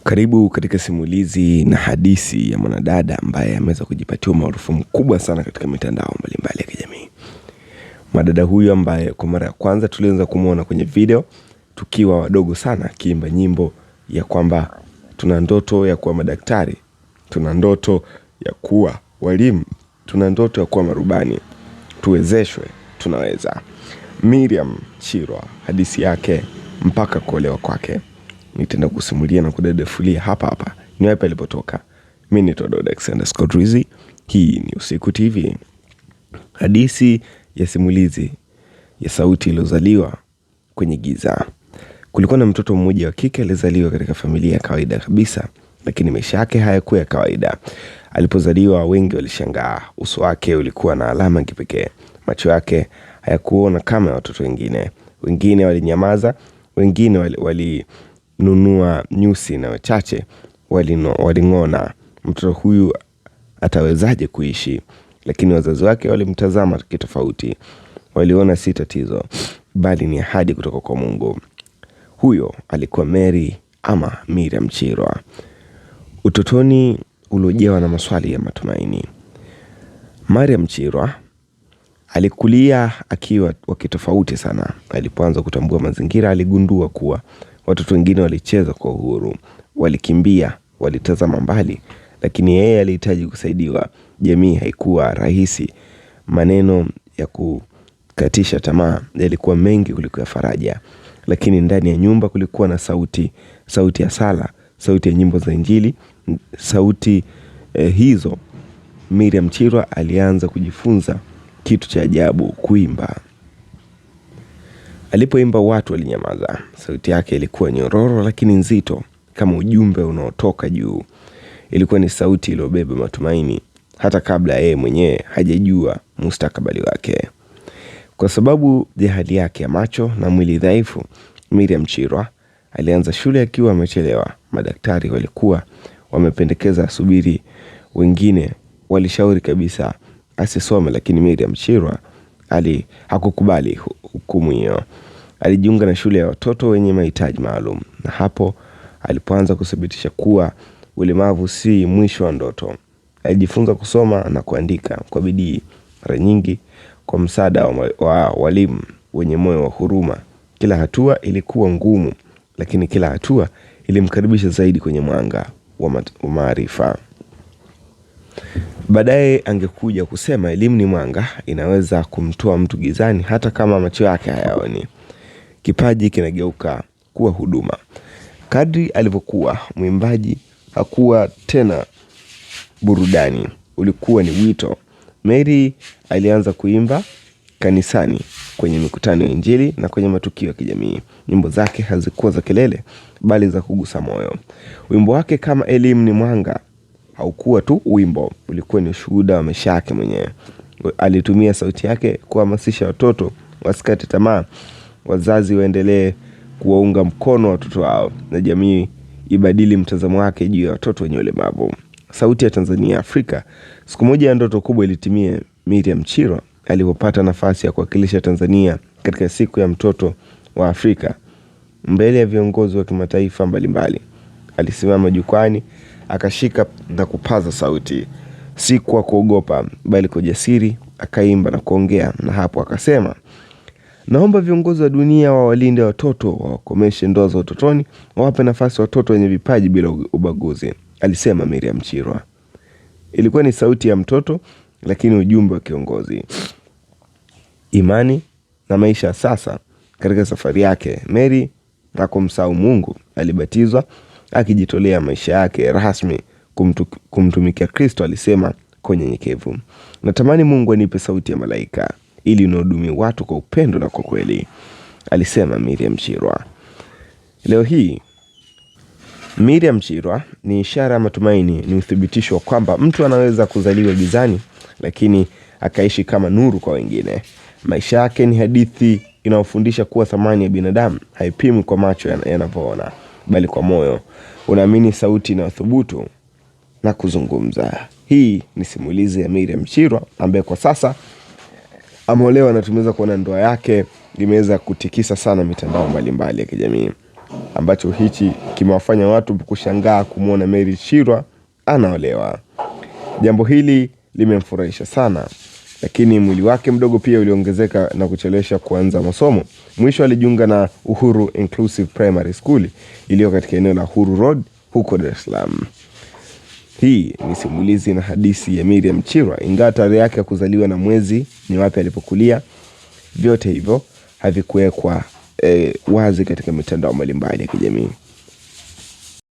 Karibu katika simulizi na hadithi ya mwanadada ambaye ameweza kujipatia umaarufu mkubwa sana katika mitandao mbalimbali ya kijamii. Mwanadada huyu ambaye kwa mara ya kwanza tulianza kumuona kwenye video tukiwa wadogo sana, akiimba nyimbo ya kwamba tuna ndoto ya kuwa madaktari, tuna ndoto ya kuwa walimu, tuna ndoto ya kuwa marubani, tuwezeshwe, tunaweza. Miriam Mchirwa, hadithi yake mpaka kuolewa kwake, nitaenda kusimulia na kudedefulia hapa. Ni wapi alipotoka. Mimi ni Todd_Rizzy. Hii ni Usiku TV. Hadithi ya simulizi ya sauti iliyozaliwa kwenye giza. Kulikuwa na mtoto mmoja wa kike alizaliwa katika familia ya kawaida kabisa, lakini maisha yake hayakuwa ya kawaida. Alipozaliwa wengi walishangaa. Uso wake ulikuwa na alama ya kipekee. Macho yake hayakuona kama watoto wengine. Wengine walinyamaza, wengine walinunua nyusi, na wachache waling'ona. Mtoto huyu atawezaje kuishi? Lakini wazazi wake walimtazama kitofauti. Waliona si tatizo, bali ni ahadi kutoka kwa Mungu. Huyo alikuwa Mary ama Miriam Mchirwa. Utotoni uliojawa na maswali ya matumaini. Miriam Mchirwa alikulia akiwa wakitofauti sana. Alipoanza kutambua mazingira, aligundua kuwa watoto wengine walicheza kwa uhuru, walikimbia, walitazama mbali, lakini yeye alihitaji kusaidiwa. Jamii haikuwa rahisi. Maneno ya kukatisha tamaa yalikuwa mengi kuliko ya faraja, lakini ndani ya nyumba kulikuwa na sauti ya sala, sauti ya nyimbo za Injili. Sauti hizo Miriam Mchirwa alianza kujifunza kitu cha ajabu: kuimba. Alipoimba watu walinyamaza. Sauti yake ilikuwa nyororo lakini nzito, kama ujumbe unaotoka juu. Ilikuwa ni sauti iliyobeba matumaini hata kabla yeye mwenyewe hajajua mustakabali wake. Kwa sababu ya hali yake ya macho na mwili dhaifu, Miriam Mchirwa alianza shule akiwa amechelewa. Madaktari walikuwa wamependekeza asubiri, wengine walishauri kabisa asisome, lakini Miriam Mchirwa hakukubali hukumu hiyo. Alijiunga na shule ya watoto wenye mahitaji maalum, na hapo alipoanza kuthibitisha kuwa ulemavu si mwisho wa ndoto. Alijifunza kusoma na kuandika kwa bidii, mara nyingi kwa msaada wa walimu wenye moyo wa huruma. Kila hatua ilikuwa ngumu, lakini kila hatua ilimkaribisha zaidi kwenye mwanga wa maarifa. Baadaye angekuja kusema elimu ni mwanga, inaweza kumtoa mtu gizani hata kama macho yake hayaoni. Kipaji kinageuka kuwa huduma. Kadri alivyokuwa mwimbaji, hakuwa tena burudani, ulikuwa ni wito. Mary alianza kuimba kanisani, kwenye mikutano ya Injili na kwenye matukio ya kijamii. Nyimbo zake hazikuwa za kelele, bali za kugusa moyo. Wimbo wake kama elimu ni mwanga haukuwa tu wimbo, ulikuwa ni ushuhuda wa maisha yake mwenyewe. Alitumia sauti yake kuhamasisha watoto wasikate tamaa, wazazi waendelee kuwaunga mkono watoto wao, na jamii ibadili mtazamo wake juu ya watoto wenye ulemavu. Sauti ya Tanzania Afrika. Siku moja ndoto kubwa ilitimia. Miriam Mchirwa alipopata nafasi ya kuwakilisha Tanzania katika siku ya mtoto wa Afrika mbele ya viongozi wa kimataifa mbalimbali. Alisimama jukwani, akashika na kupaza sauti, si kwa kuogopa bali kwa ujasiri. Akaimba na kuongea, na hapo akasema, naomba viongozi wa dunia wawalinde watoto, wakomeshe ndoa za utotoni, wawape nafasi watoto wenye vipaji bila ubaguzi, alisema Miriam Mchirwa. Ilikuwa ni sauti ya mtoto, lakini ujumbe wa kiongozi. Imani na maisha sasa. Katika safari yake, Mary hakumsahau Mungu. Alibatizwa akijitolea maisha yake rasmi kumtumikia Kristo. Alisema kwa unyenyekevu, natamani Mungu anipe sauti ya malaika ili nihudumie watu kwa upendo na kwa kweli, alisema Miriam Mchirwa. Leo hii Miriam Mchirwa ni ishara ya matumaini, ni uthibitisho wa kwamba mtu anaweza kuzaliwa gizani lakini akaishi kama nuru kwa wengine. Maisha yake ni hadithi inayofundisha kuwa thamani ya binadamu haipimwi kwa macho yanavyoona, bali kwa moyo unaamini, sauti na uthubutu na kuzungumza. Hii ni simulizi ya Miriam Mchirwa ambaye kwa sasa ameolewa, na tumeweza kuona ndoa yake imeweza kutikisa sana mitandao mbalimbali ya kijamii. ambacho hichi kimewafanya watu kushangaa kumwona Mary Chirwa anaolewa. Jambo hili limemfurahisha sana, lakini mwili wake mdogo pia uliongezeka na kuchelewesha kuanza masomo. Mwisho alijiunga na Uhuru Inclusive Primary School iliyo katika eneo la Uhuru Road huko Dar es Salaam. Hii ni simulizi na hadithi ya Miriam Chirwa, ingawa tarehe yake ya kuzaliwa na mwezi ni wapi alipokulia, vyote hivyo havikuwekwa wazi katika mitandao mbalimbali ya kijamii.